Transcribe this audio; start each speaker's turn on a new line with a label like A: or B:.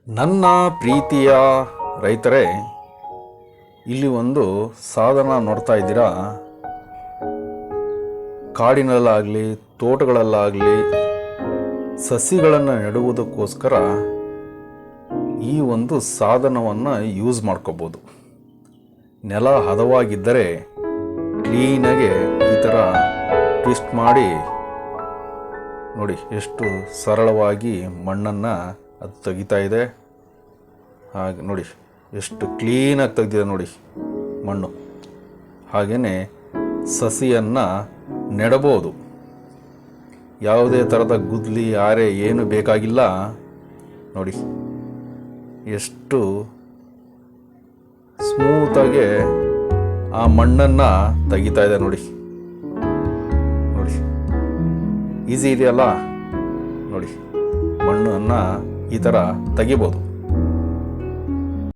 A: ನನ್ನ ಪ್ರೀತಿಯ ರೈತರೇ, ಇಲ್ಲಿ ಒಂದು ಸಾಧನ ನೋಡ್ತಾ ಇದ್ದೀರಾ. ಕಾಡಿನಲ್ಲಾಗಲಿ ತೋಟಗಳಲ್ಲಾಗಲಿ ಸಸಿಗಳನ್ನು ನೆಡುವುದಕ್ಕೋಸ್ಕರ ಈ ಒಂದು ಸಾಧನವನ್ನು ಯೂಸ್ ಮಾಡ್ಕೋಬೋದು. ನೆಲ ಹದವಾಗಿದ್ದರೆ ಕ್ಲೀನಾಗೆ ಈ ಥರ ಟ್ವಿಸ್ಟ್ ಮಾಡಿ ನೋಡಿ, ಎಷ್ಟು ಸರಳವಾಗಿ ಮಣ್ಣನ್ನು ಅದು ತೆಗಿತಾ ಇದೆ. ಹಾಗೆ ನೋಡಿ, ಎಷ್ಟು ಕ್ಲೀನಾಗಿ ತೆಗ್ದಿದೆ ನೋಡಿ ಮಣ್ಣು. ಹಾಗೆಯೇ ಸಸಿಯನ್ನು ನೆಡಬಹುದು. ಯಾವುದೇ ಥರದ ಗುದ್ಲಿ ಆರೆ ಏನು ಬೇಕಾಗಿಲ್ಲ. ನೋಡಿ ಎಷ್ಟು ಸ್ಮೂತಾಗೆ ಆ ಮಣ್ಣನ್ನು ತೆಗಿತಾ ಇದೆ ನೋಡಿ. ನೋಡಿ ಈಸಿ ಇದೆಯಲ್ಲ. ನೋಡಿ ಮಣ್ಣನ್ನು ಈ ಥರ ತೆಗಿಬೋದು.